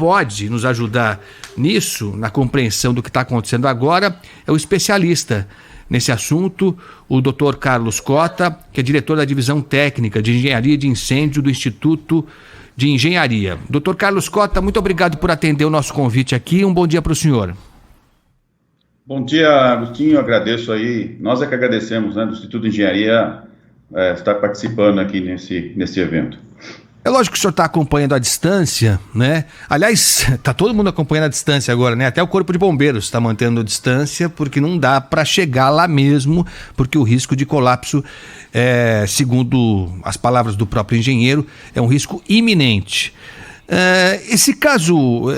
pode nos ajudar nisso, na compreensão do que está acontecendo agora, é o especialista nesse assunto, o Dr. Carlos Cota, que é diretor da Divisão Técnica de Engenharia de Incêndio do Instituto de Engenharia. Dr. Carlos Cota, muito obrigado por atender o nosso convite aqui. Um bom dia para o senhor. Bom dia, Agostinho. Agradeço aí. Nós é que agradecemos, né, do Instituto de Engenharia estar participando aqui nesse evento. É lógico que o senhor está acompanhando à distância, né? Aliás, está todo mundo acompanhando à distância agora, né? Até o Corpo de Bombeiros está mantendo a distância, porque não dá para chegar lá mesmo, porque o risco de colapso, segundo as palavras do próprio engenheiro, é um risco iminente. Esse caso,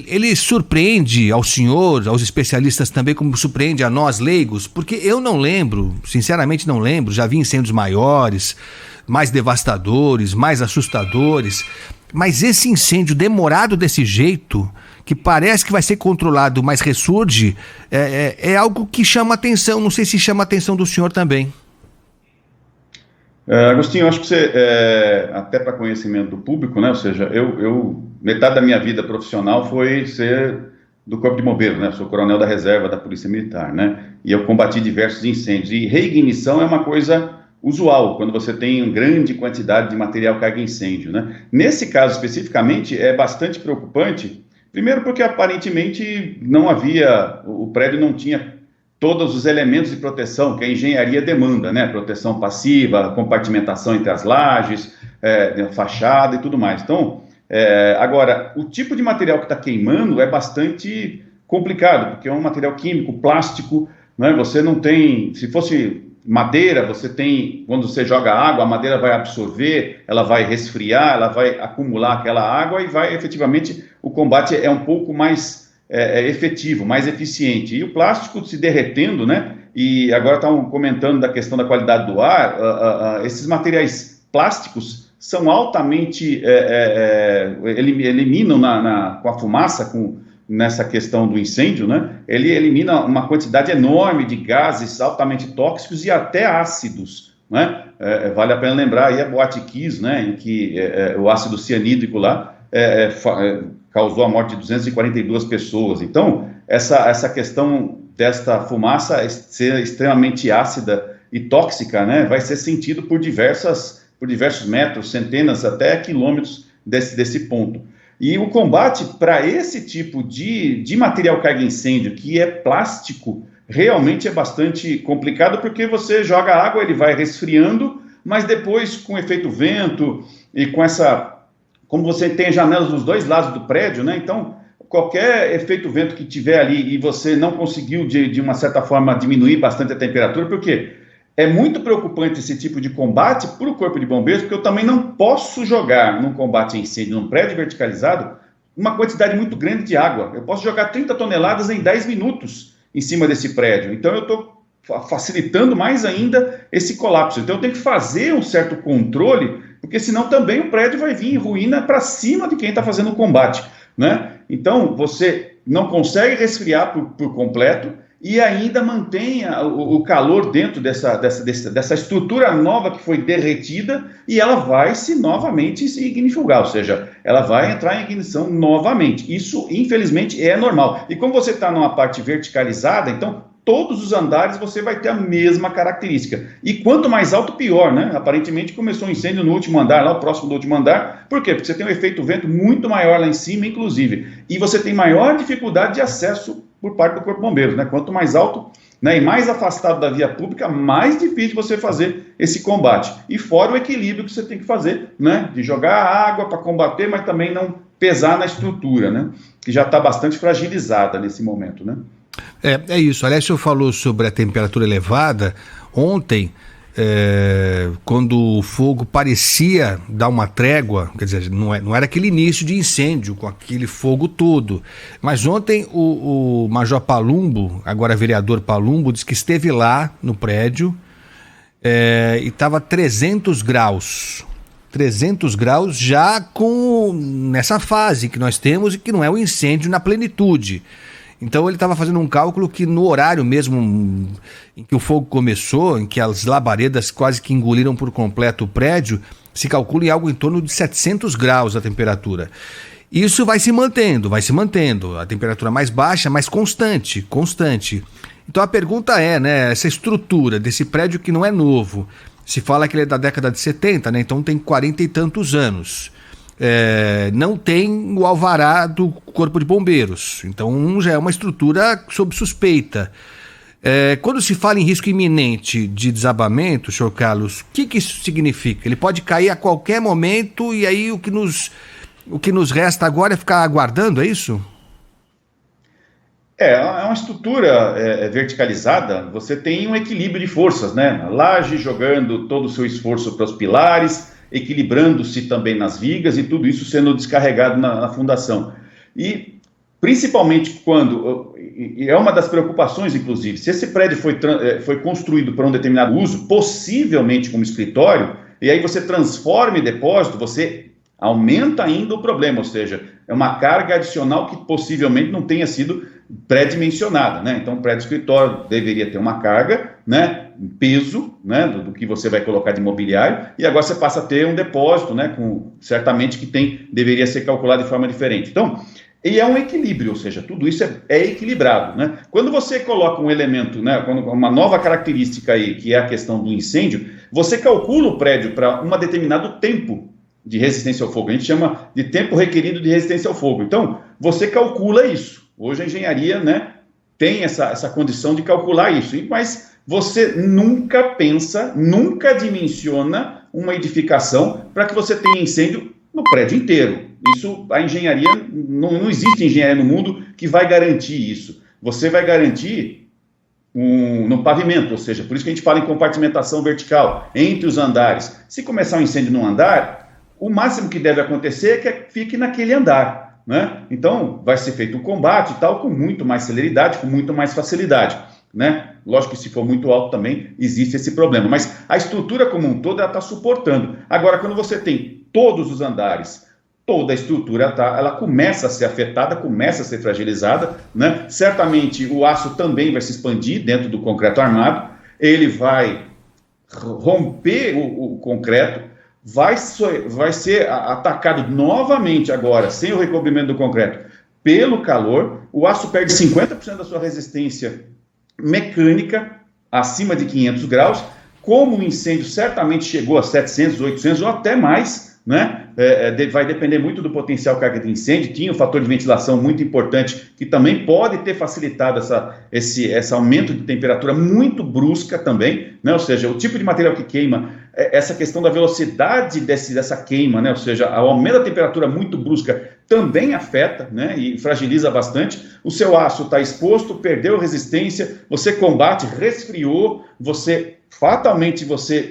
ele surpreende ao senhor, aos especialistas também, como surpreende a nós leigos, porque eu não lembro, sinceramente não lembro, já vi incêndios maiores, mais devastadores, mais assustadores, mas esse incêndio demorado desse jeito, que parece que vai ser controlado, mas ressurge, é algo que chama atenção. Não sei se chama a atenção do senhor também. Agostinho, eu acho que você, até para conhecimento do público, né, ou seja, eu metade da minha vida profissional foi ser do Corpo de Bombeiros, né, sou coronel da reserva da Polícia Militar, né, e eu combati diversos incêndios, e reignição é uma coisa usual, quando você tem uma grande quantidade de material carga incêndio, né. Nesse caso especificamente é bastante preocupante, primeiro porque aparentemente não havia, o prédio não tinha todos os elementos de proteção que a engenharia demanda, né, proteção passiva, compartimentação entre as lajes, fachada e tudo mais. Então, agora, o tipo de material que está queimando é bastante complicado, porque é um material químico, plástico, né, você não tem, se fosse madeira, você tem, quando você joga água, a madeira vai absorver, ela vai resfriar, ela vai acumular aquela água e vai, efetivamente, o combate é um pouco mais efetivo, mais eficiente. E o plástico se derretendo, né, e agora estavam comentando da questão da qualidade do ar, esses materiais plásticos são altamente, eliminam com a fumaça, nessa questão do incêndio, né, ele elimina uma quantidade enorme de gases altamente tóxicos e até ácidos, né, vale a pena lembrar aí a Boate Kiss, né, em que o ácido cianídrico lá causou a morte de 242 pessoas. Então, essa questão desta fumaça ser extremamente ácida e tóxica, né, vai ser sentido por diversos metros, centenas até quilômetros desse ponto. E o combate para esse tipo de material carga incêndio, que é plástico, realmente é bastante complicado, porque você joga água, ele vai resfriando, mas depois, com efeito vento e como você tem janelas dos dois lados do prédio, né? Então, qualquer efeito vento que tiver ali e você não conseguiu, de uma certa forma, diminuir bastante a temperatura, porque é muito preocupante esse tipo de combate para o Corpo de Bombeiros, porque eu também não posso jogar num combate a incêndio, num prédio verticalizado, uma quantidade muito grande de água. Eu posso jogar 30 toneladas em 10 minutos em cima desse prédio. Então, eu estou facilitando mais ainda esse colapso. Então, eu tenho que fazer um certo controle, porque senão também o prédio vai vir em ruína para cima de quem está fazendo o combate, né? Então, você não consegue resfriar por completo e ainda mantém o calor dentro dessa estrutura nova que foi derretida, e ela vai novamente se ignifugar, ou seja, ela vai entrar em ignição novamente. Isso, infelizmente, é normal. E como você está numa parte verticalizada, então todos os andares você vai ter a mesma característica. E quanto mais alto, pior, né? Aparentemente começou um incêndio no último andar, lá próximo do último andar. Por quê? Porque você tem um efeito vento muito maior lá em cima, inclusive. E você tem maior dificuldade de acesso por parte do Corpo de Bombeiros, né? Quanto mais alto, né, e mais afastado da via pública, mais difícil você fazer esse combate. E fora o equilíbrio que você tem que fazer, né? De jogar água para combater, mas também não pesar na estrutura, né? Que já está bastante fragilizada nesse momento, né? É isso. Aliás, o senhor falou sobre a temperatura elevada. Ontem, quando o fogo parecia dar uma trégua, quer dizer, não era aquele início de incêndio com aquele fogo todo, mas ontem o Major Palumbo, agora vereador Palumbo, disse que esteve lá no prédio e estava 300 graus. 300 graus já nessa fase que nós temos e que não é o incêndio na plenitude. Então ele estava fazendo um cálculo que no horário mesmo em que o fogo começou, em que as labaredas quase que engoliram por completo o prédio, se calcula em algo em torno de 700 graus a temperatura. Isso vai se mantendo, a temperatura mais baixa, mas constante. Então a pergunta é, né, essa estrutura desse prédio que não é novo, se fala que ele é da década de 70, né, então tem 40 e tantos anos. Não tem o alvará do Corpo de Bombeiros, então já é uma estrutura sob suspeita. Quando se fala em risco iminente de desabamento, senhor Carlos, o que isso significa? Ele pode cair a qualquer momento e aí o que nos resta agora é ficar aguardando, é isso? É uma estrutura verticalizada, você tem um equilíbrio de forças, né? A laje jogando todo o seu esforço para os pilares, equilibrando-se também nas vigas e tudo isso sendo descarregado na fundação. E principalmente quando, e é uma das preocupações, inclusive, se esse prédio foi construído para um determinado uso, possivelmente como escritório, e aí você transforma em depósito, você aumenta ainda o problema, ou seja, é uma carga adicional que possivelmente não tenha sido pré-dimensionada, né? Então, o prédio escritório deveria ter uma carga, né, um peso, né, do que você vai colocar de mobiliário, e agora você passa a ter um depósito, né, certamente que deveria ser calculado de forma diferente. Então, e é um equilíbrio, ou seja, tudo isso é equilibrado, né? Quando você coloca um elemento, né, uma nova característica aí, que é a questão do incêndio, você calcula o prédio para um determinado tempo de resistência ao fogo. A gente chama de tempo requerido de resistência ao fogo. Então, você calcula isso. Hoje a engenharia, né, tem essa condição de calcular isso, mas você nunca pensa, nunca dimensiona uma edificação para que você tenha incêndio no prédio inteiro. Isso, a engenharia, não existe engenharia no mundo que vai garantir isso. Você vai garantir no pavimento, ou seja, por isso que a gente fala em compartimentação vertical entre os andares. Se começar um incêndio num andar, o máximo que deve acontecer é que fique naquele andar, né? Então, vai ser feito o combate e tal, com muito mais celeridade, com muito mais facilidade, né? Lógico que se for muito alto também existe esse problema, mas a estrutura como um todo, ela está suportando. Agora, quando você tem todos os andares, toda a estrutura ela começa a ser afetada, começa a ser fragilizada, né? Certamente o aço também vai se expandir dentro do concreto armado, ele vai romper o concreto, vai ser atacado novamente agora, sem o recobrimento do concreto, pelo calor, o aço perde 50% da sua resistência mecânica, acima de 500 graus, como o incêndio certamente chegou a 700, 800 ou até mais, né? Vai depender muito do potencial carga de incêndio, tinha um fator de ventilação muito importante, que também pode ter facilitado esse aumento de temperatura muito brusca também, né? Ou seja, o tipo de material que queima, essa questão da velocidade dessa queima, né? Ou seja, o aumento da temperatura muito brusca também afeta, né? E fragiliza bastante. O seu aço está exposto, perdeu resistência, você combate, resfriou, fatalmente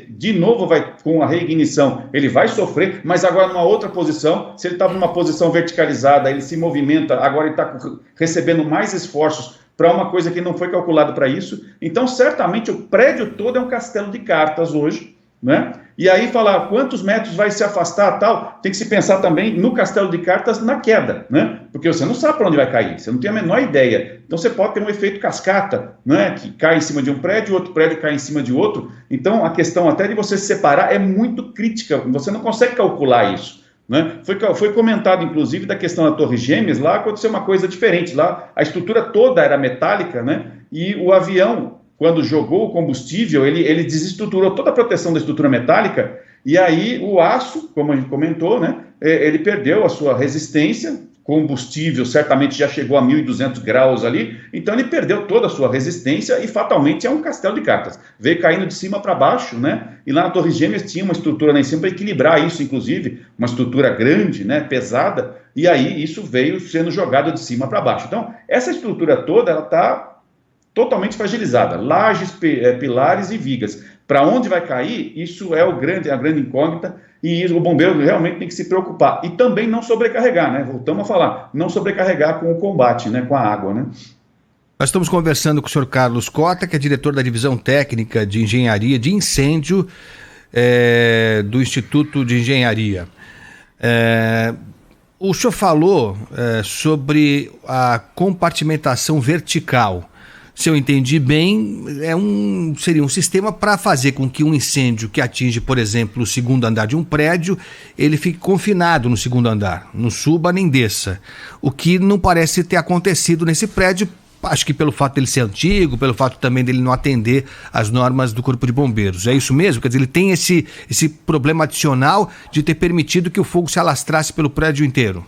de novo vai com a reignição, ele vai sofrer, mas agora numa outra posição. Se ele estava numa posição verticalizada, ele se movimenta, agora ele está recebendo mais esforços para uma coisa que não foi calculado para isso. Então, certamente, o prédio todo é um castelo de cartas hoje, né? E aí falar quantos metros vai se afastar, tal, tem que se pensar também no castelo de cartas na queda, né? Porque você não sabe para onde vai cair, você não tem a menor ideia. Então você pode ter um efeito cascata, né? Que cai em cima de um prédio, outro prédio cai em cima de outro. Então a questão até de você se separar é muito crítica, você não consegue calcular isso, né? Foi comentado inclusive da questão da Torre Gêmeas, lá aconteceu uma coisa diferente, lá a estrutura toda era metálica, né? E o avião, quando jogou o combustível, ele desestruturou toda a proteção da estrutura metálica, e aí o aço, como a gente comentou, né, ele perdeu a sua resistência, combustível certamente já chegou a 1.200 graus ali, então ele perdeu toda a sua resistência e fatalmente é um castelo de cartas. Veio caindo de cima para baixo, né, e lá na Torre Gêmeas tinha uma estrutura lá em cima para equilibrar isso, inclusive, uma estrutura grande, né, pesada, e aí isso veio sendo jogado de cima para baixo. Então, essa estrutura toda, ela está totalmente fragilizada, lajes, pilares e vigas. Para onde vai cair, isso é a grande incógnita, e o bombeiro realmente tem que se preocupar. E também não sobrecarregar, né? Voltamos a falar, não sobrecarregar com o combate, né? Com a água, né? Nós estamos conversando com o senhor Carlos Cota, que é diretor da Divisão Técnica de Engenharia de Incêndio do Instituto de Engenharia. O senhor falou sobre a compartimentação vertical. Se eu entendi bem, seria um sistema para fazer com que um incêndio que atinge, por exemplo, o segundo andar de um prédio, ele fique confinado no segundo andar, não suba nem desça. O que não parece ter acontecido nesse prédio, acho que pelo fato dele ser antigo, pelo fato também dele não atender às normas do Corpo de Bombeiros. É isso mesmo? Quer dizer, ele tem esse problema adicional de ter permitido que o fogo se alastrasse pelo prédio inteiro.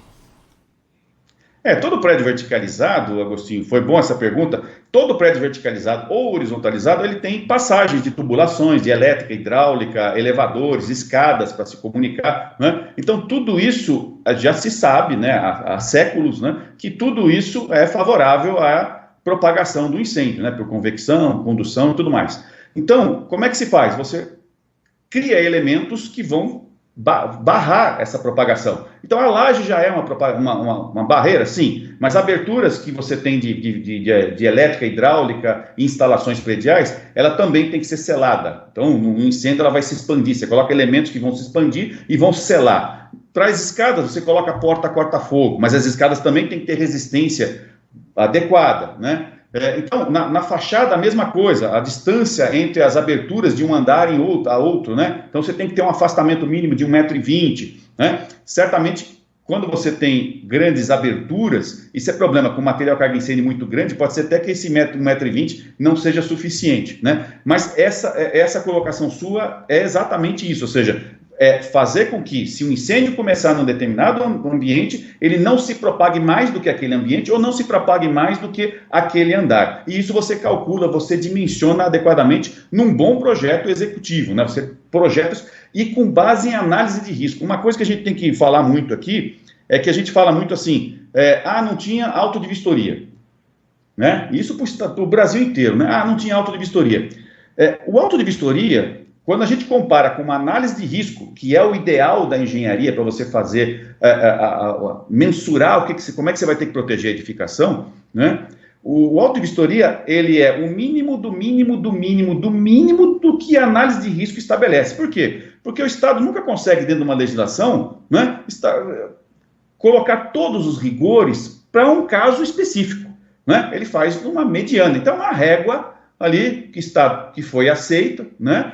Todo prédio verticalizado, Agostinho, foi bom essa pergunta, todo prédio verticalizado ou horizontalizado, ele tem passagens de tubulações, de elétrica, hidráulica, elevadores, escadas para se comunicar, né? Então, tudo isso já se sabe, né, há séculos, né, que tudo isso é favorável à propagação do incêndio, né, por convecção, condução e tudo mais. Então, como é que se faz? Você cria elementos que vão barrar essa propagação. Então a laje já é uma barreira, sim, mas aberturas que você tem de elétrica, hidráulica e instalações prediais, ela também tem que ser selada. Então no incêndio ela vai se expandir, você coloca elementos que vão se expandir e vão selar. Traz escadas, você coloca porta corta-fogo, mas as escadas também têm que ter resistência adequada, né? Então, na fachada, a mesma coisa, a distância entre as aberturas de um andar a outro, né? Então, você tem que ter um afastamento mínimo de 1,20 m, né? Certamente, quando você tem grandes aberturas, isso é problema, com material carga incêndio muito grande, pode ser até que esse 1,20 m não seja suficiente, né? Mas essa colocação sua é exatamente isso, ou seja, fazer com que, se um incêndio começar num determinado ambiente, ele não se propague mais do que aquele ambiente ou não se propague mais do que aquele andar. E isso você calcula, você dimensiona adequadamente num bom projeto executivo, né? Você projeta e com base em análise de risco. Uma coisa que a gente tem que falar muito aqui é que a gente fala muito assim, não tinha auto de vistoria, né? Isso para o Brasil inteiro, né? Não tinha auto de vistoria. O auto de vistoria, quando a gente compara com uma análise de risco, que é o ideal da engenharia para você fazer, mensurar como é que você vai ter que proteger a edificação, né? O auto de vistoria, ele é o mínimo do mínimo do mínimo do mínimo do que a análise de risco estabelece. Por quê? Porque o Estado nunca consegue, dentro de uma legislação, né, colocar todos os rigores para um caso específico, né? Ele faz uma mediana. Então, uma régua ali que foi aceita, né,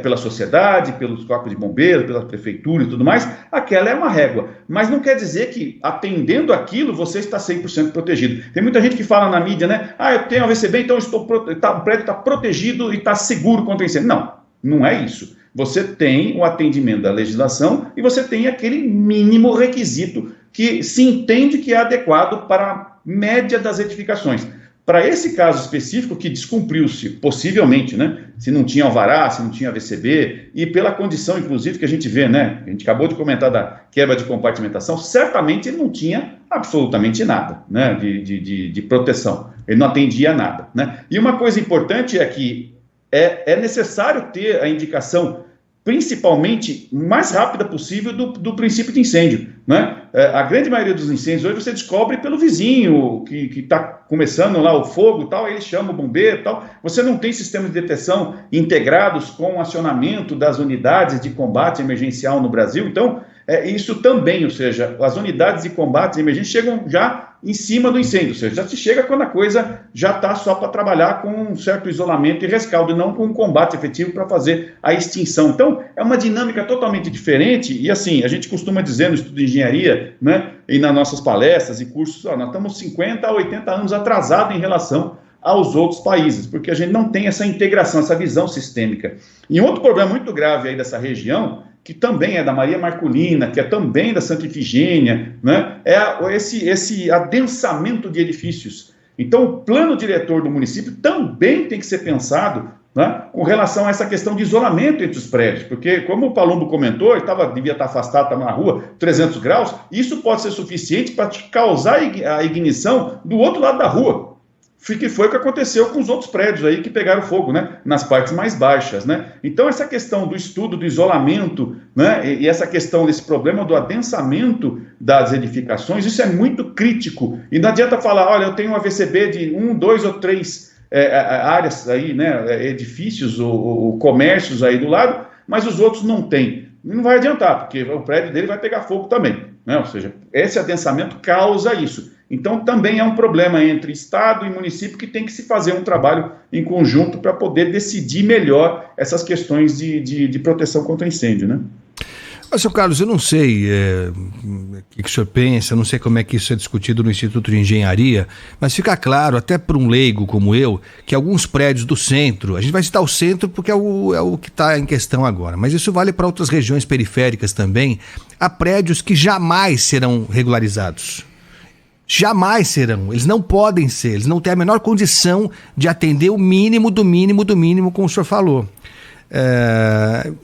pela sociedade, pelos corpos de bombeiros, pela prefeitura e tudo mais, aquela é uma régua. Mas não quer dizer que, atendendo aquilo, você está 100% protegido. Tem muita gente que fala na mídia, né, eu tenho AVCB, então o prédio está protegido e está seguro contra incêndio. Não, não é isso. Você tem o atendimento da legislação e você tem aquele mínimo requisito que se entende que é adequado para a média das edificações. Para esse caso específico, que descumpriu-se, possivelmente, né? Se não tinha alvará, se não tinha AVCB, e pela condição, inclusive, que a gente vê, né? A gente acabou de comentar da quebra de compartimentação, certamente ele não tinha absolutamente nada, né? De proteção. Ele não atendia a nada, né? E uma coisa importante é que é necessário ter a indicação, principalmente, mais rápida possível do princípio de incêndio, né? A grande maioria dos incêndios hoje você descobre pelo vizinho que está começando lá o fogo e tal, aí ele chama o bombeiro e tal. Você não tem sistemas de detecção integrados com o acionamento das unidades de combate emergencial no Brasil. Então, isso também, ou seja, as unidades de combate emergencial chegam já em cima do incêndio, ou seja, já se chega quando a coisa já está só para trabalhar com um certo isolamento e rescaldo, e não com um combate efetivo para fazer a extinção. Então, é uma dinâmica totalmente diferente, e assim, a gente costuma dizer no estudo de engenharia, né, e nas nossas palestras e cursos, nós estamos 50 a 80 anos atrasados em relação aos outros países, porque a gente não tem essa integração, essa visão sistêmica. E um outro problema muito grave aí dessa região, que também é da Maria Marculina, que é também da Santa Ifigênia, né, é esse adensamento de edifícios. Então, o plano diretor do município também tem que ser pensado, né, com relação a essa questão de isolamento entre os prédios, porque, como o Palumbo comentou, ele devia estar afastado, estava na rua, 300 graus, isso pode ser suficiente para te causar a ignição do outro lado da rua, que foi o que aconteceu com os outros prédios aí que pegaram fogo, né, nas partes mais baixas, né? Então, essa questão do estudo do isolamento, né, e essa questão desse problema do adensamento das edificações, isso é muito crítico. E não adianta falar, olha, eu tenho um AVCB de 1, 2 ou 3 áreas aí, né, edifícios ou comércios aí do lado, mas os outros não têm. Não vai adiantar, porque o prédio dele vai pegar fogo também, né? Ou seja, esse adensamento causa isso. Então, também é um problema entre Estado e município que tem que se fazer um trabalho em conjunto para poder decidir melhor essas questões de proteção contra incêndio, né? Mas, seu Carlos, eu não sei o que o senhor pensa, eu não sei como é que isso é discutido no Instituto de Engenharia, mas fica claro, até para um leigo como eu, que alguns prédios do centro, a gente vai citar o centro porque é o que está em questão agora, mas isso vale para outras regiões periféricas também, há prédios que jamais serão regularizados. Jamais serão, eles não podem ser, eles não têm a menor condição de atender o mínimo do mínimo do mínimo, como o senhor falou.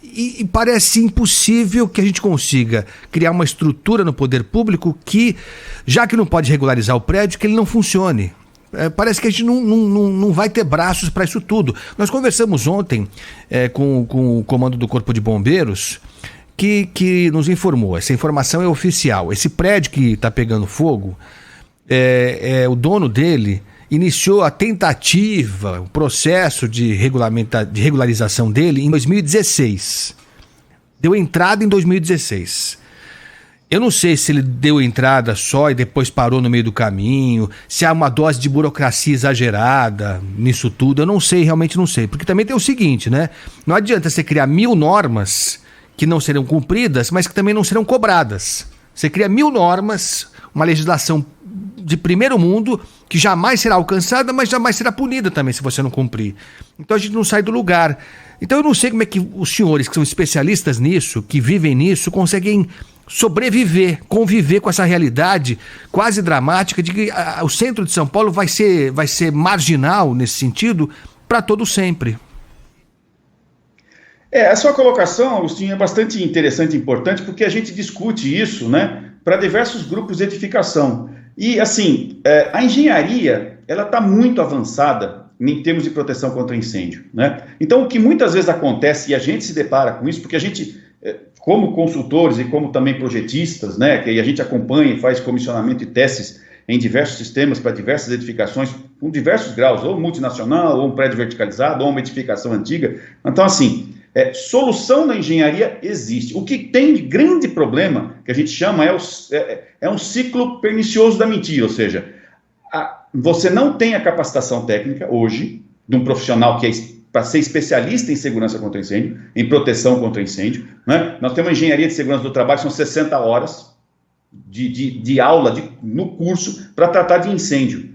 E parece impossível que a gente consiga criar uma estrutura no poder público que, já que não pode regularizar o prédio, que ele não funcione. Parece que a gente não vai ter braços para isso tudo. Nós conversamos ontem com o comando do Corpo de Bombeiros, que nos informou, essa informação é oficial, esse prédio que está pegando fogo, o dono dele iniciou a tentativa, o processo de regularização dele em 2016. Deu entrada em 2016. Eu não sei se ele deu entrada só e depois parou no meio do caminho, se há uma dose de burocracia exagerada nisso tudo, eu não sei, realmente não sei. Porque também tem o seguinte, né? Não adianta você criar 1000 normas que não serão cumpridas, mas que também não serão cobradas. Você cria 1000 normas, uma legislação de primeiro mundo, que jamais será alcançada, mas jamais será punida também se você não cumprir. Então a gente não sai do lugar. Então eu não sei como é que os senhores que são especialistas nisso, que vivem nisso, conseguem sobreviver, conviver com essa realidade quase dramática de que o centro de São Paulo vai ser marginal nesse sentido para todo sempre. A sua colocação, Agostinho, é bastante interessante e importante, porque a gente discute isso, né, para diversos grupos de edificação. E, assim, a engenharia, ela está muito avançada em termos de proteção contra incêndio, né? Então, o que muitas vezes acontece, e a gente se depara com isso, porque a gente, como consultores e como também projetistas, né, que a gente acompanha e faz comissionamento e testes em diversos sistemas para diversas edificações, com diversos graus, ou multinacional, ou um prédio verticalizado, ou uma edificação antiga. Então, assim, solução na engenharia existe. O que tem de grande problema, que a gente chama, é um ciclo pernicioso da mentira, ou seja, você não tem a capacitação técnica hoje de um profissional que para ser especialista em segurança contra incêndio, em proteção contra incêndio, né? Nós temos uma engenharia de segurança do trabalho, são 60 horas de aula no curso para tratar de incêndio.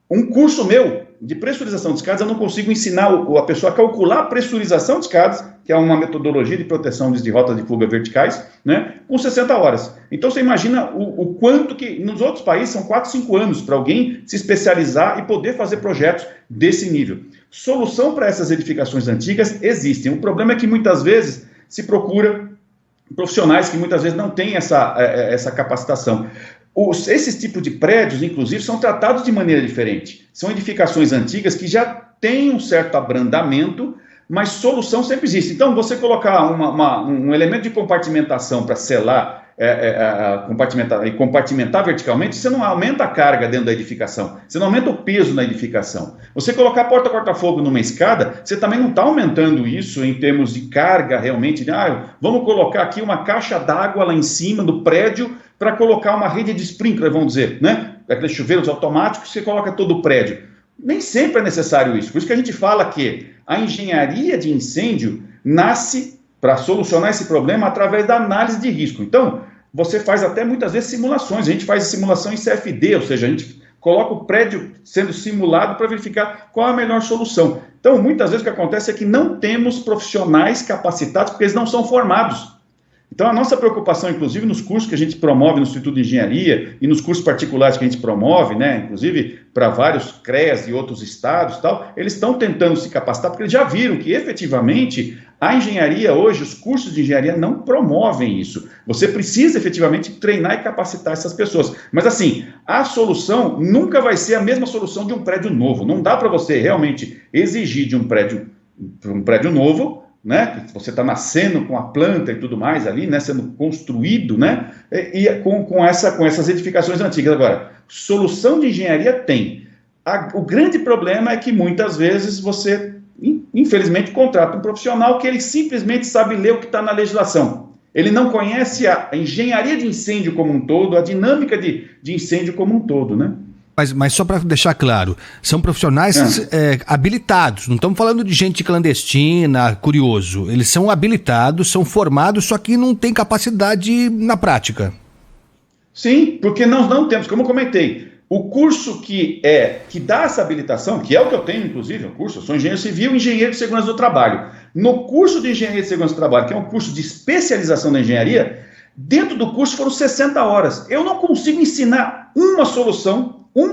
Um curso meu de pressurização de escadas, eu não consigo ensinar a pessoa a calcular a pressurização de escadas, que é uma metodologia de proteção de rotas de fuga verticais, né, com 60 horas. Então você imagina o quanto que nos outros países são 4, 5 anos para alguém se especializar e poder fazer projetos desse nível. Solução para essas edificações antigas existem. O problema é que muitas vezes se procura profissionais que muitas vezes não têm essa capacitação. Esses tipos de prédios, inclusive, são tratados de maneira diferente. São edificações antigas que já têm um certo abrandamento, mas solução sempre existe. Então, você colocar um elemento de compartimentação para selar, compartimentar verticalmente, você não aumenta a carga dentro da edificação, você não aumenta o peso na edificação. Você colocar porta corta-fogo numa escada, você também não está aumentando isso em termos de carga realmente. Vamos colocar aqui uma caixa d'água lá em cima do prédio para colocar uma rede de sprinkler, vamos dizer, né? Aqueles chuveiros automáticos que você coloca todo o prédio. Nem sempre é necessário isso. Por isso que a gente fala que a engenharia de incêndio nasce para solucionar esse problema através da análise de risco. Então, você faz até muitas vezes simulações. A gente faz simulação em CFD, ou seja, a gente coloca o prédio sendo simulado para verificar qual é a melhor solução. Então, muitas vezes o que acontece é que não temos profissionais capacitados porque eles não são formados. Então, a nossa preocupação, inclusive, nos cursos que a gente promove no Instituto de Engenharia e nos cursos particulares que a gente promove, né, inclusive para vários CREAs e outros estados, tal, eles estão tentando se capacitar porque eles já viram que, efetivamente, a engenharia hoje, os cursos de engenharia não promovem isso. Você precisa, efetivamente, treinar e capacitar essas pessoas. Mas, assim, a solução nunca vai ser a mesma solução de um prédio novo. Não dá para você realmente exigir de um prédio novo, né, que você está nascendo com a planta e tudo mais ali, né, sendo construído, né, e com essas edificações antigas. Agora, solução de engenharia tem. O grande problema é que muitas vezes você, infelizmente, contrata um profissional que ele simplesmente sabe ler o que está na legislação. Ele não conhece a engenharia de incêndio como um todo, a dinâmica de incêndio como um todo, né? Mas só para deixar claro, são profissionais habilitados, não estamos falando de gente clandestina, curioso. Eles são habilitados, são formados, só que não tem capacidade na prática. Sim, porque nós não temos, como eu comentei, o curso que dá essa habilitação, que é o que eu tenho, inclusive, eu sou engenheiro civil e engenheiro de segurança do trabalho. No curso de engenharia de segurança do trabalho, que é um curso de especialização da engenharia, dentro do curso foram 60 horas. Eu não consigo ensinar uma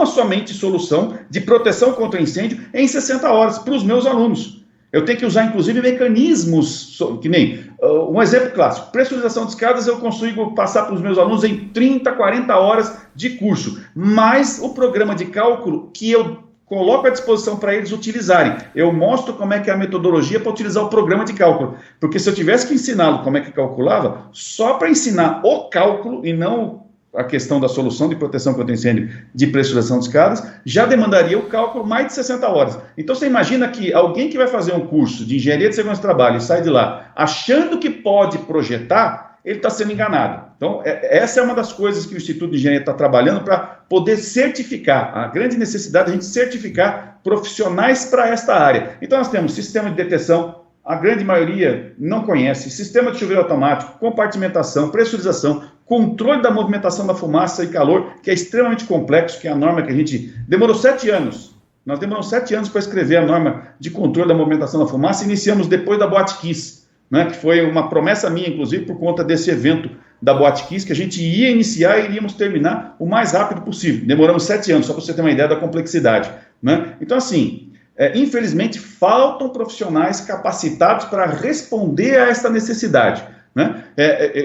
somente solução de proteção contra incêndio em 60 horas para os meus alunos. Eu tenho que usar, inclusive, mecanismos, que nem um exemplo clássico, pressurização de escadas eu consigo passar para os meus alunos em 30, 40 horas de curso, mas o programa de cálculo que eu coloco à disposição para eles utilizarem, eu mostro como é que é a metodologia para utilizar o programa de cálculo, porque se eu tivesse que ensiná-lo como é que calculava, só para ensinar o cálculo e não a questão da solução de proteção contra incêndio de pressurização de escadas, já demandaria o cálculo mais de 60 horas. Então você imagina que alguém que vai fazer um curso de engenharia de segurança do trabalho e sai de lá achando que pode projetar, ele está sendo enganado. Então essa é uma das coisas que o Instituto de Engenharia está trabalhando para poder certificar, a grande necessidade de a gente certificar profissionais para esta área. Então nós temos sistema de detecção, a grande maioria não conhece, sistema de chuveiro automático, compartimentação, pressurização, controle da movimentação da fumaça e calor, que é extremamente complexo, que é a norma que a gente demorou 7 anos. Nós demoramos 7 anos para escrever a norma de controle da movimentação da fumaça e iniciamos depois da Boate Kiss, né, que foi uma promessa minha, inclusive, por conta desse evento da Boate Kiss, que a gente ia iniciar e iríamos terminar o mais rápido possível. Demoramos 7 anos, só para você ter uma ideia da complexidade, né? Então, assim, infelizmente, faltam profissionais capacitados para responder a esta necessidade, né?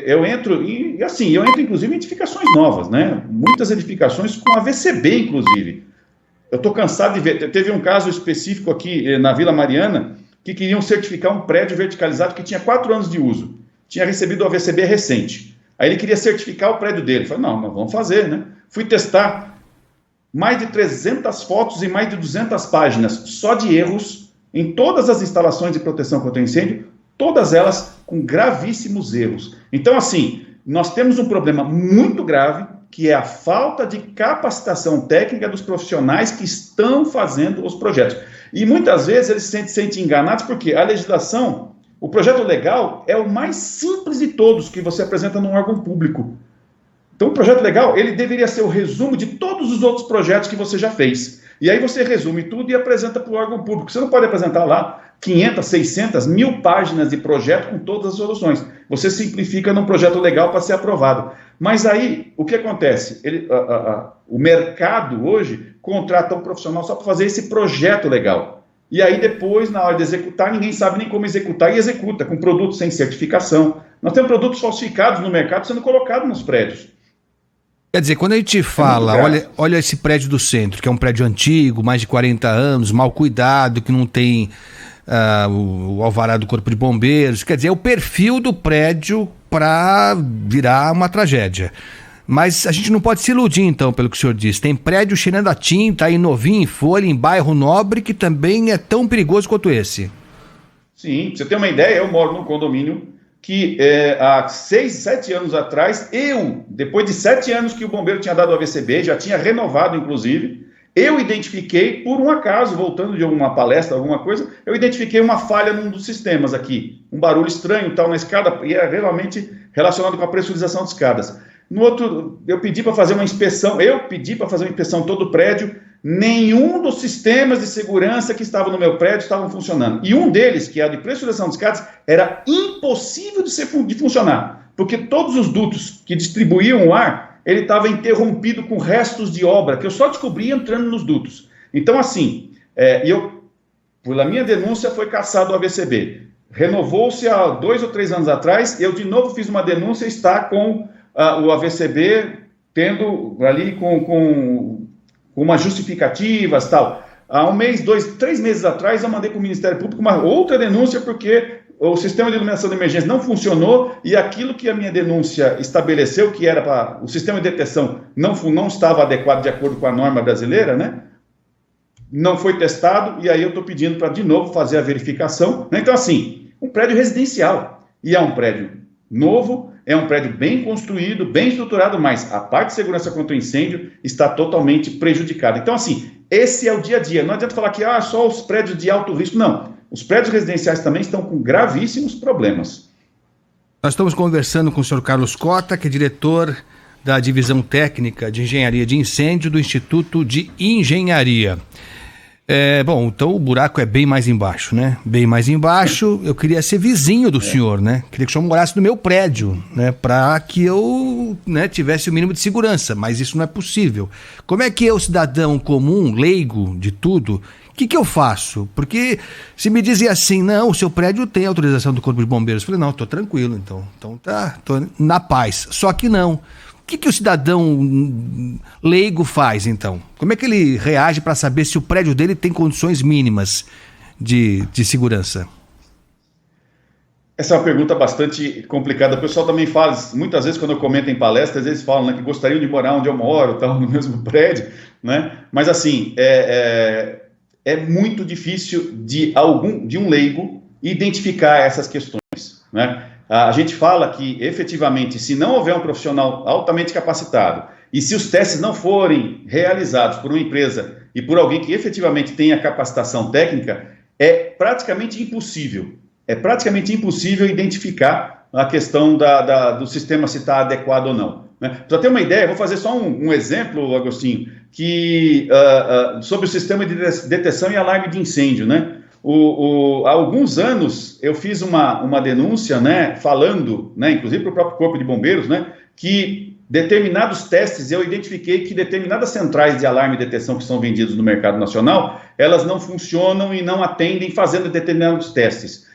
Eu entro inclusive em edificações novas, né? Muitas edificações com AVCB, inclusive. Eu estou cansado de ver, teve um caso específico aqui na Vila Mariana, que queriam certificar um prédio verticalizado que tinha 4 anos de uso, tinha recebido o AVCB recente, aí ele queria certificar o prédio dele, eu falei, não, nós vamos fazer, né? Fui testar, mais de 300 fotos e mais de 200 páginas só de erros em todas as instalações de proteção contra incêndio, todas elas com gravíssimos erros. Então, assim, nós temos um problema muito grave, que é a falta de capacitação técnica dos profissionais que estão fazendo os projetos. E muitas vezes eles se sentem enganados porque a legislação, o projeto legal é o mais simples de todos que você apresenta num órgão público. Então, o projeto legal, ele deveria ser o resumo de todos os outros projetos que você já fez. E aí você resume tudo e apresenta para o órgão público. Você não pode apresentar lá 500, 600, 1000 páginas de projeto com todas as soluções. Você simplifica num projeto legal para ser aprovado. Mas aí, o que acontece? O mercado hoje contrata um profissional só para fazer esse projeto legal. E aí depois, na hora de executar, ninguém sabe nem como executar e executa, com produtos sem certificação. Nós temos produtos falsificados no mercado sendo colocados nos prédios. Quer dizer, quando a gente fala, olha esse prédio do centro, que é um prédio antigo, mais de 40 anos, mal cuidado, que não tem o alvará do Corpo de Bombeiros, quer dizer, é o perfil do prédio para virar uma tragédia. Mas a gente não pode se iludir, então, pelo que o senhor disse. Tem prédio cheirando a tinta, aí novinho, em folha, em bairro nobre, que também é tão perigoso quanto esse. Sim, pra você ter uma ideia, eu moro num condomínio que há 6, 7 anos atrás, depois de 7 anos que o bombeiro tinha dado o AVCB, já tinha renovado, inclusive, eu identifiquei, por um acaso, voltando de alguma palestra, alguma coisa, eu identifiquei uma falha num dos sistemas aqui, um barulho estranho tal na escada, e é realmente relacionado com a pressurização de escadas. No outro, eu pedi para fazer uma inspeção todo o prédio, nenhum dos sistemas de segurança que estavam no meu prédio estavam funcionando. E um deles, que é a de pressurização de escadas, era impossível de funcionar, porque todos os dutos que distribuíam o ar, ele estava interrompido com restos de obra, que eu só descobri entrando nos dutos. Então, assim, pela minha denúncia, foi cassado o AVCB. Renovou-se há 2 ou 3 anos atrás, eu de novo fiz uma denúncia, está com o AVCB tendo ali com uma justificativa e tal. Há 1 mês, 2, 3 meses atrás, eu mandei para o Ministério Público uma outra denúncia, porque o sistema de iluminação de emergência não funcionou e aquilo que a minha denúncia estabeleceu, que era para o sistema de detecção, não estava adequado de acordo com a norma brasileira, né? Não foi testado, e aí eu estou pedindo para, de novo, fazer a verificação, né? Então, assim, um prédio residencial, e é um prédio novo, é um prédio bem construído, bem estruturado, mas a parte de segurança contra o incêndio está totalmente prejudicada. Então, assim, esse é o dia a dia. Não adianta falar que só os prédios de alto risco. Não. Os prédios residenciais também estão com gravíssimos problemas. Nós estamos conversando com o senhor Carlos Cota, que é diretor da Divisão Técnica de Engenharia de Incêndio do Instituto de Engenharia. Bom, então o buraco é bem mais embaixo, né? Bem mais embaixo. Eu queria ser vizinho do senhor, né? Queria que o senhor morasse no meu prédio, né? Para que eu, né, tivesse o mínimo de segurança, mas isso não é possível. Como é que eu, cidadão comum, leigo de tudo, o que eu faço? Porque se me dizem assim, não, o seu prédio tem autorização do Corpo de Bombeiros. Eu falei, não, tô tranquilo, então tá, tô na paz. Só que não. O que o cidadão leigo faz, então? Como é que ele reage para saber se o prédio dele tem condições mínimas de segurança? Essa é uma pergunta bastante complicada. O pessoal também fala, muitas vezes quando eu comento em palestras, eles falam, né, que gostariam de morar onde eu moro, tal, no mesmo prédio, né? Mas assim, é muito difícil de um leigo identificar essas questões, né? A gente fala que, efetivamente, se não houver um profissional altamente capacitado e se os testes não forem realizados por uma empresa e por alguém que efetivamente tenha capacitação técnica, é praticamente impossível identificar a questão do sistema se está adequado ou não, né? Para ter uma ideia, vou fazer só um exemplo, Agostinho, sobre o sistema de detecção e alarme de incêndio, né? Há alguns anos eu fiz uma denúncia, né, falando, né, inclusive para o próprio Corpo de Bombeiros, né, que determinados testes, eu identifiquei que determinadas centrais de alarme e detecção que são vendidas no mercado nacional, elas não funcionam e não atendem fazendo determinados testes.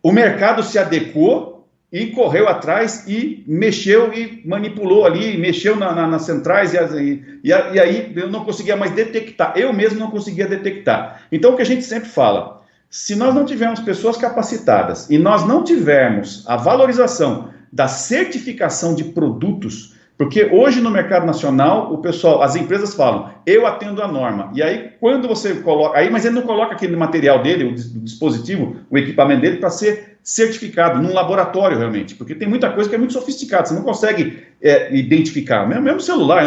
O mercado se adequou e correu atrás e mexeu e manipulou ali, mexeu nas centrais e aí eu não conseguia mais detectar, eu mesmo não conseguia detectar. Então o que a gente sempre fala, se nós não tivermos pessoas capacitadas e nós não tivermos a valorização da certificação de produtos, porque hoje no mercado nacional, as empresas falam, eu atendo a norma, e aí quando você coloca, mas ele não coloca aquele material dele, o dispositivo, o equipamento dele para ser certificado num laboratório realmente, porque tem muita coisa que é muito sofisticada, você não consegue identificar, mesmo celular,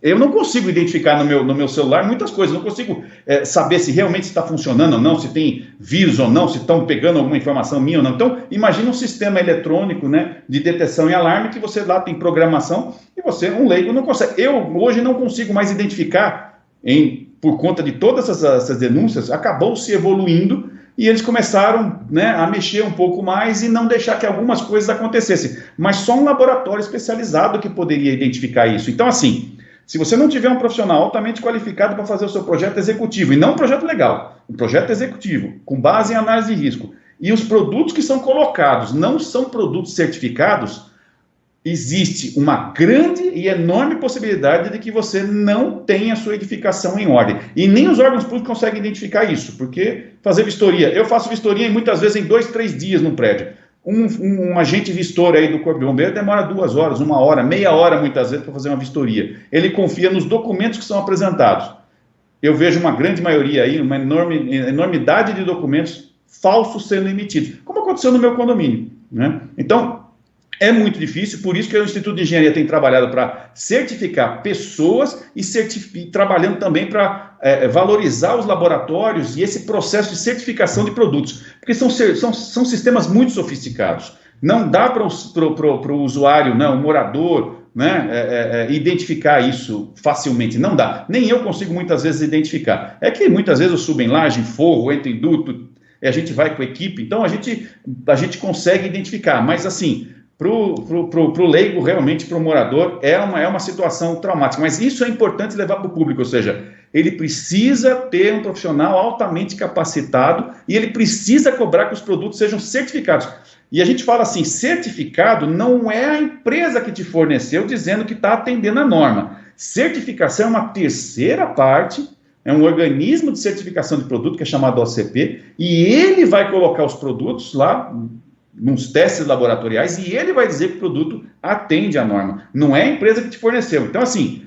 eu não consigo identificar no meu celular muitas coisas, não consigo saber se realmente está funcionando ou não, se tem vírus ou não, se estão pegando alguma informação minha ou não. Então, imagina um sistema eletrônico, né, de detecção e alarme que você lá tem programação e você, um leigo, não consegue. Eu hoje não consigo mais identificar, por conta de todas essas denúncias, acabou se evoluindo e eles começaram, né, a mexer um pouco mais e não deixar que algumas coisas acontecessem. Mas só um laboratório especializado que poderia identificar isso. Então, assim, se você não tiver um profissional altamente qualificado para fazer o seu projeto executivo, e não um projeto legal, um projeto executivo, com base em análise de risco, e os produtos que são colocados não são produtos certificados, existe uma grande e enorme possibilidade de que você não tenha sua edificação em ordem. E nem os órgãos públicos conseguem identificar isso, porque fazer vistoria, eu faço vistoria muitas vezes em 2, 3 dias num prédio. Um agente vistor aí do Corpo de Bombeiros demora 2 horas, 1 hora, meia hora muitas vezes para fazer uma vistoria. Ele confia nos documentos que são apresentados. Eu vejo uma grande maioria aí, uma enormidade de documentos falsos sendo emitidos, como aconteceu no meu condomínio, né? Então, é muito difícil, por isso que o Instituto de Engenharia tem trabalhado para certificar pessoas e trabalhando também para valorizar os laboratórios e esse processo de certificação de produtos, porque são sistemas muito sofisticados. Não dá para o usuário, né, o morador, né, identificar isso facilmente, não dá. Nem eu consigo muitas vezes identificar. É que muitas vezes eu subo em laje, em forro, entro em duto, a gente vai com a equipe, então a gente consegue identificar, mas assim, pro leigo, realmente, para o morador, é uma situação traumática. Mas isso é importante levar para o público, ou seja, ele precisa ter um profissional altamente capacitado e ele precisa cobrar que os produtos sejam certificados. E a gente fala assim, certificado não é a empresa que te forneceu dizendo que está atendendo a norma. Certificação é uma terceira parte, é um organismo de certificação de produto, que é chamado OCP, e ele vai colocar os produtos lá nos testes laboratoriais, e ele vai dizer que o produto atende à norma. Não é a empresa que te forneceu. Então, assim,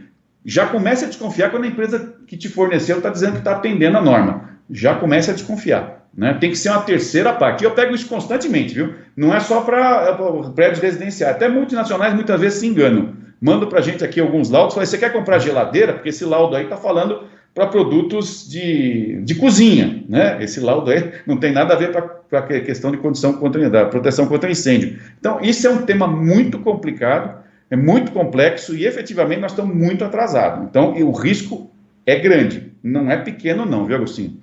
já comece a desconfiar quando a empresa que te forneceu está dizendo que está atendendo à norma. Já comece a desconfiar. né? Tem que ser uma terceira parte. Eu pego isso constantemente, viu? Não é só para prédios residenciais. Até multinacionais muitas vezes se enganam. Mandam para a gente aqui alguns laudos. Falam, você quer comprar geladeira? Porque esse laudo aí está falando para produtos de cozinha, né? Esse laudo aí não tem nada a ver para a questão de proteção contra incêndio. Então, isso é um tema muito complicado, é muito complexo e, efetivamente, nós estamos muito atrasados. Então, o risco é grande. Não é pequeno não, viu, Agostinho?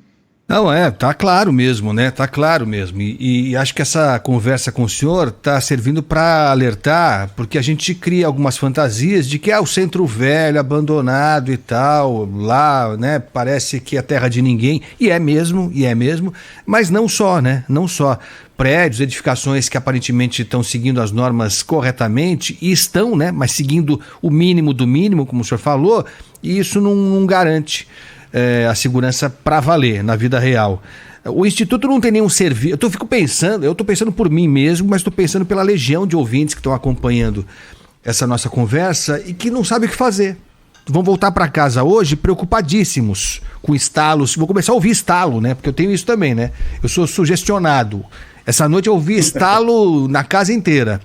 Não, tá claro mesmo, né? Tá claro mesmo. E acho que essa conversa com o senhor tá servindo para alertar, porque a gente cria algumas fantasias de que o centro velho, abandonado e tal, lá, né? Parece que é terra de ninguém, e é mesmo, mas não só, né? Não só. Prédios, edificações que aparentemente estão seguindo as normas corretamente, e estão, né? Mas seguindo o mínimo do mínimo, como o senhor falou, e isso não garante a segurança para valer na vida real. O Instituto não tem nenhum serviço. Eu estou pensando por mim mesmo, mas estou pensando pela legião de ouvintes que estão acompanhando essa nossa conversa e que não sabem o que fazer. Vão voltar para casa hoje preocupadíssimos com estalos. Vou começar a ouvir estalo, né? Porque eu tenho isso também, né? Eu sou sugestionado. Essa noite eu ouvi estalo na casa inteira.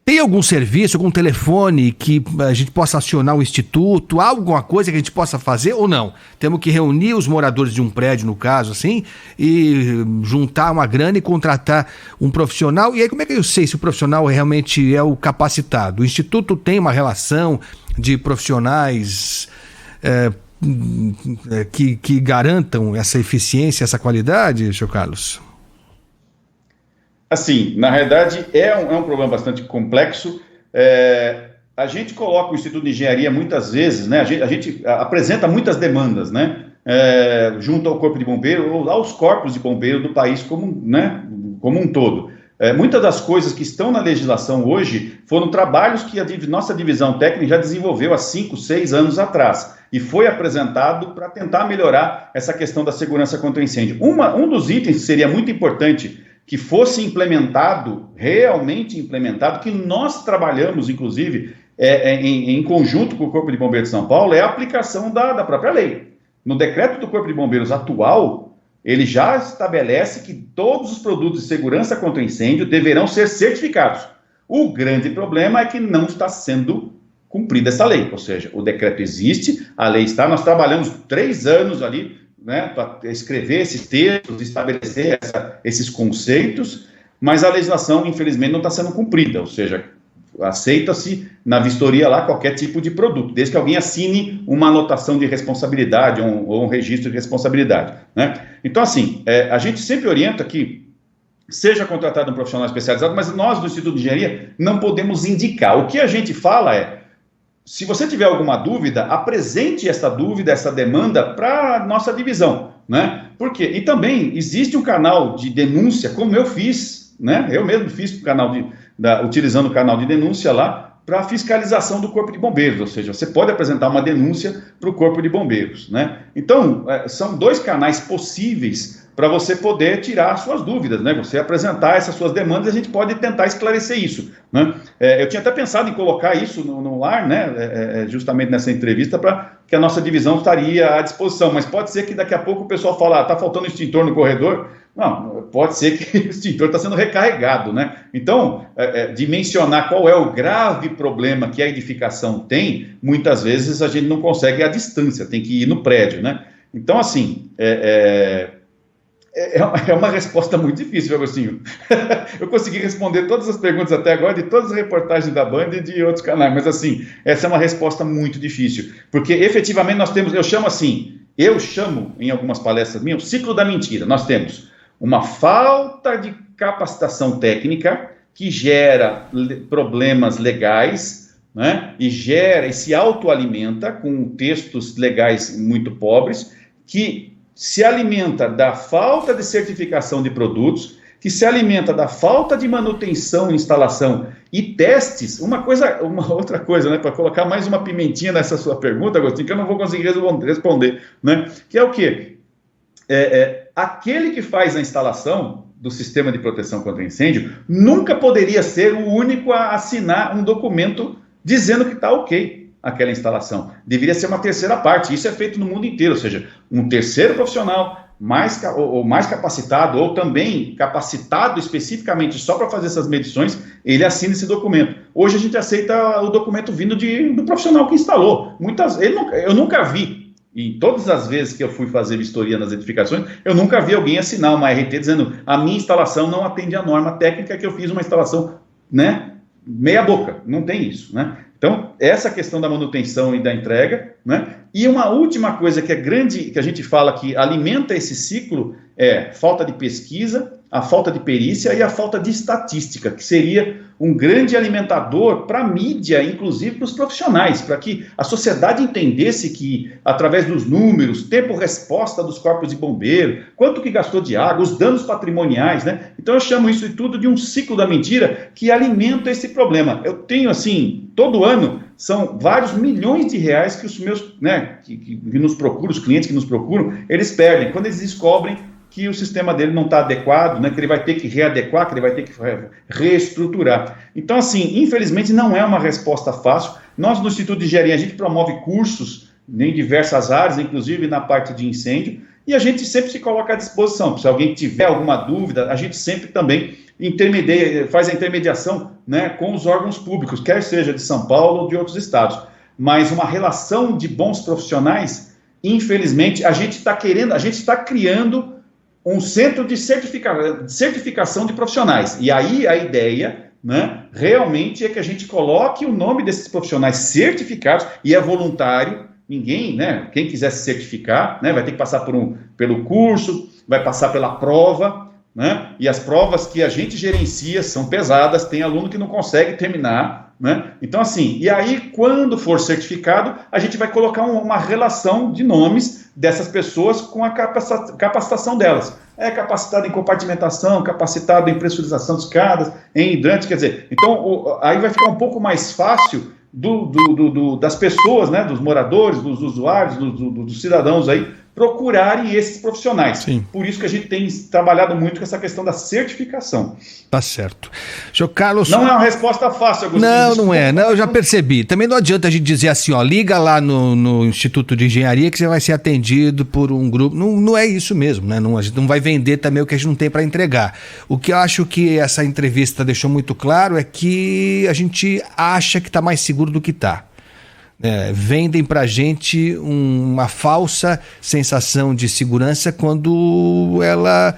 Tem algum serviço, algum telefone que a gente possa acionar o Instituto? Há alguma coisa que a gente possa fazer ou não? Temos que reunir os moradores de um prédio, no caso, assim, e juntar uma grana e contratar um profissional. E aí, como é que eu sei se o profissional realmente é o capacitado? O Instituto tem uma relação de profissionais que garantam essa eficiência, essa qualidade, senhor Carlos? Assim, na realidade, é um problema bastante complexo. A gente coloca o Instituto de Engenharia muitas vezes, né? A gente apresenta muitas demandas, né? Junto ao Corpo de Bombeiro ou aos corpos de bombeiro do país né? Como um todo. Muitas das coisas que estão na legislação hoje foram trabalhos que a nossa divisão técnica já desenvolveu há 5, 6 anos atrás e foi apresentado para tentar melhorar essa questão da segurança contra incêndio. Um dos itens que seria muito importante que fosse implementado, realmente implementado, que nós trabalhamos, inclusive, em conjunto com o Corpo de Bombeiros de São Paulo, é a aplicação da própria lei. No decreto do Corpo de Bombeiros atual, ele já estabelece que todos os produtos de segurança contra incêndio deverão ser certificados. O grande problema é que não está sendo cumprida essa lei, ou seja, o decreto existe, a lei está, nós trabalhamos 3 anos ali, né, para escrever esses textos, estabelecer esses conceitos, mas a legislação, infelizmente, não está sendo cumprida, ou seja, aceita-se na vistoria lá qualquer tipo de produto, desde que alguém assine uma anotação de responsabilidade ou um registro de responsabilidade, né? Então, assim, a gente sempre orienta que seja contratado um profissional especializado, mas nós do Instituto de Engenharia não podemos indicar. O que a gente fala se você tiver alguma dúvida, apresente essa dúvida, essa demanda para a nossa divisão, né? Por quê? E também existe um canal de denúncia, como eu fiz, né? Eu mesmo fiz utilizando o canal de denúncia lá para fiscalização do Corpo de Bombeiros, ou seja, você pode apresentar uma denúncia para o Corpo de Bombeiros, né? Então, são 2 canais possíveis para você poder tirar suas dúvidas, né? Você apresentar essas suas demandas e a gente pode tentar esclarecer isso, né? Eu tinha até pensado em colocar isso no ar, né? Justamente nessa entrevista, para que a nossa divisão estaria à disposição, mas pode ser que daqui a pouco o pessoal fale, está faltando extintor no corredor. Não, pode ser que o extintor está sendo recarregado, né? Então, de mencionar qual é o grave problema que a edificação tem, muitas vezes a gente não consegue à distância, tem que ir no prédio, né? Então, assim, é uma resposta muito difícil, Agostinho. Eu consegui responder todas as perguntas até agora, de todas as reportagens da Band e de outros canais, mas assim, essa é uma resposta muito difícil, porque efetivamente nós temos, eu chamo em algumas palestras minhas, o ciclo da mentira. Nós temos uma falta de capacitação técnica que gera problemas legais, né? E se autoalimenta com textos legais muito pobres, que se alimenta da falta de certificação de produtos, que se alimenta da falta de manutenção, instalação e testes. Uma outra coisa, né, para colocar mais uma pimentinha nessa sua pergunta, Agostinho, que eu não vou conseguir responder, né, que é o quê? Aquele que faz a instalação do sistema de proteção contra incêndio nunca poderia ser o único a assinar um documento dizendo que está ok aquela instalação. Deveria ser uma terceira parte. Isso é feito no mundo inteiro, ou seja, um terceiro profissional, mais capacitado, ou também capacitado especificamente só para fazer essas medições, ele assina esse documento. Hoje a gente aceita o documento vindo do profissional que instalou. Eu nunca vi, e todas as vezes que eu fui fazer vistoria nas edificações, eu nunca vi alguém assinar uma RT dizendo a minha instalação não atende à norma técnica, que eu fiz uma instalação, né, meia boca. Não tem isso, né? Então, essa questão da manutenção e da entrega, né? E uma última coisa que é grande, que a gente fala que alimenta esse ciclo, é falta de pesquisa, a falta de perícia e a falta de estatística, que seria um grande alimentador para a mídia, inclusive para os profissionais, para que a sociedade entendesse que, através dos números, tempo-resposta dos corpos de bombeiro, quanto que gastou de água, os danos patrimoniais, né? Então eu chamo isso tudo de um ciclo da mentira que alimenta esse problema. Eu tenho, assim, todo ano, são vários milhões de reais que os meus, né, que nos procuram, os clientes que nos procuram, eles perdem, quando eles descobrem que o sistema dele não está adequado, né, que ele vai ter que readequar, que ele vai ter que reestruturar. Então, assim, infelizmente não é uma resposta fácil. Nós, no Instituto de Engenharia, a gente promove cursos em diversas áreas, inclusive na parte de incêndio, e a gente sempre se coloca à disposição. Se alguém tiver alguma dúvida, a gente sempre também faz a intermediação, né, com os órgãos públicos, quer seja de São Paulo ou de outros estados. Mas uma relação de bons profissionais, infelizmente, a gente está criando um centro de certificação de profissionais. E aí a ideia, né, realmente é que a gente coloque o nome desses profissionais certificados, e é voluntário, ninguém, né, quem quiser se certificar, né, vai ter que passar pelo curso, vai passar pela prova, né, e as provas que a gente gerencia são pesadas, tem aluno que não consegue terminar, né? Então, assim, e aí, quando for certificado, a gente vai colocar uma relação de nomes dessas pessoas com a capacitação delas. É capacitado em compartimentação, capacitado em pressurização de escadas, em hidrante, quer dizer, então, aí vai ficar um pouco mais fácil das pessoas, né, dos moradores, dos usuários, dos cidadãos aí, procurarem esses profissionais. Sim. Por isso que a gente tem trabalhado muito com essa questão da certificação. Tá certo. Senhor Carlos... Não é uma resposta fácil, Agostinho. Não é. Não, eu já percebi. Também não adianta a gente dizer assim, ó, liga lá no Instituto de Engenharia que você vai ser atendido por um grupo. Não é isso mesmo, né? A gente não vai vender também o que a gente não tem para entregar. O que eu acho que essa entrevista deixou muito claro é que a gente acha que está mais seguro do que está. Vendem pra gente uma falsa sensação de segurança quando ela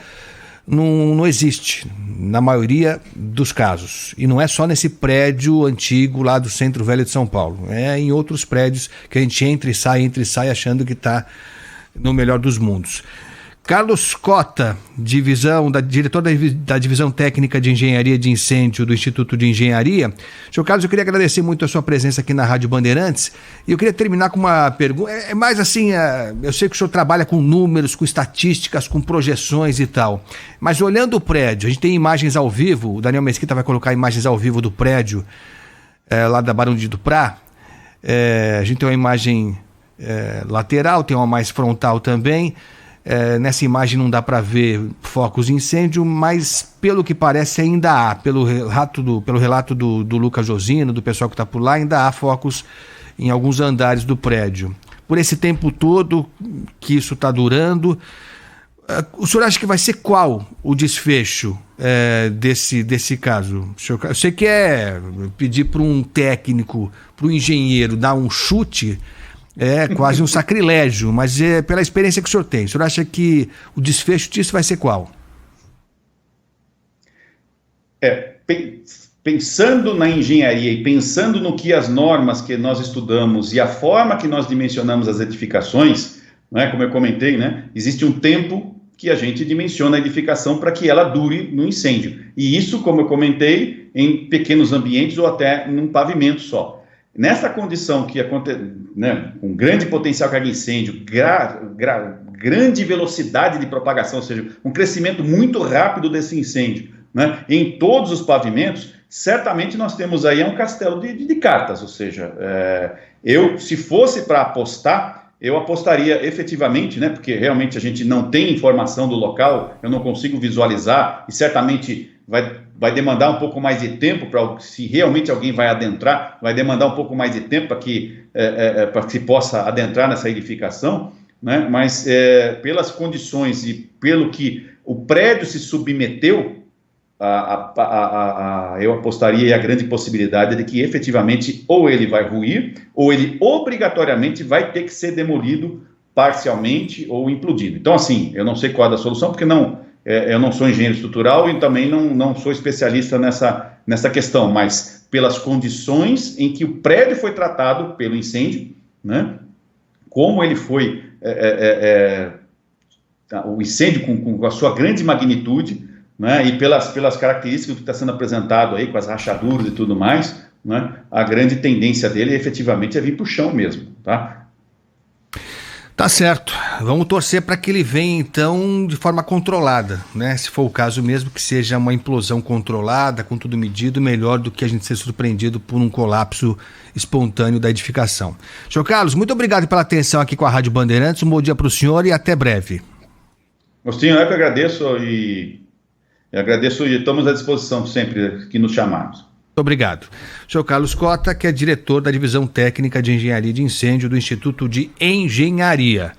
não existe, na maioria dos casos. E não é só nesse prédio antigo lá do Centro Velho de São Paulo. É em outros prédios que a gente entra e sai achando que está no melhor dos mundos. Carlos Cota, diretor da Divisão Técnica de Engenharia de Incêndio do Instituto de Engenharia. Senhor Carlos, eu queria agradecer muito a sua presença aqui na Rádio Bandeirantes, e eu queria terminar com uma pergunta, mais assim, eu sei que o senhor trabalha com números, com estatísticas, com projeções e tal, mas olhando o prédio, a gente tem imagens ao vivo, o Daniel Mesquita vai colocar imagens ao vivo do prédio, lá da Barão de Duprá, a gente tem uma imagem lateral, tem uma mais frontal também. Nessa imagem não dá para ver focos de incêndio, mas pelo que parece ainda há, pelo relato do Lucas Josino, do pessoal que está por lá, ainda há focos em alguns andares do prédio. Por esse tempo todo que isso está durando, o senhor acha que vai ser qual o desfecho desse caso? Você quer pedir para um técnico, para um engenheiro dar um chute? É quase um sacrilégio, mas pela experiência que o senhor tem, o senhor acha que o desfecho disso vai ser qual? Pensando na engenharia e pensando no que as normas que nós estudamos e a forma que nós dimensionamos as edificações, né, como eu comentei, né, existe um tempo que a gente dimensiona a edificação para que ela dure no incêndio. E isso, como eu comentei, em pequenos ambientes ou até num pavimento só. Nessa condição que acontece, né, com grande potencial carga incêndio, grande velocidade de propagação, ou seja, um crescimento muito rápido desse incêndio, né, em todos os pavimentos, certamente nós temos aí um castelo de cartas, ou seja, se fosse para apostar, eu apostaria efetivamente, né, porque realmente a gente não tem informação do local, eu não consigo visualizar, e certamente vai demandar um pouco mais de tempo, se realmente alguém vai adentrar, vai demandar um pouco mais de tempo para que se possa adentrar nessa edificação, né? Mas pelas condições e pelo que o prédio se submeteu, eu apostaria, e a grande possibilidade é de que efetivamente ou ele vai ruir, ou ele obrigatoriamente vai ter que ser demolido parcialmente ou implodido. Então, assim, eu não sei qual é a solução, porque eu não sou engenheiro estrutural e também não sou especialista nessa questão, mas pelas condições em que o prédio foi tratado pelo incêndio, né? Como ele foi, o incêndio com a sua grande magnitude, né? E pelas características que está sendo apresentado aí, com as rachaduras e tudo mais, né? A grande tendência dele efetivamente é vir para o chão mesmo, tá? Tá certo. Vamos torcer para que ele venha, então, de forma controlada, né? Se for o caso mesmo, que seja uma implosão controlada, com tudo medido, melhor do que a gente ser surpreendido por um colapso espontâneo da edificação. Senhor Carlos, muito obrigado pela atenção aqui com a Rádio Bandeirantes. Um bom dia para o senhor e até breve. Agostinho, eu que agradeço e estamos à disposição sempre que nos chamarmos. Muito obrigado. Senhor Carlos Cota, que é diretor da Divisão Técnica de Engenharia de Incêndio do Instituto de Engenharia.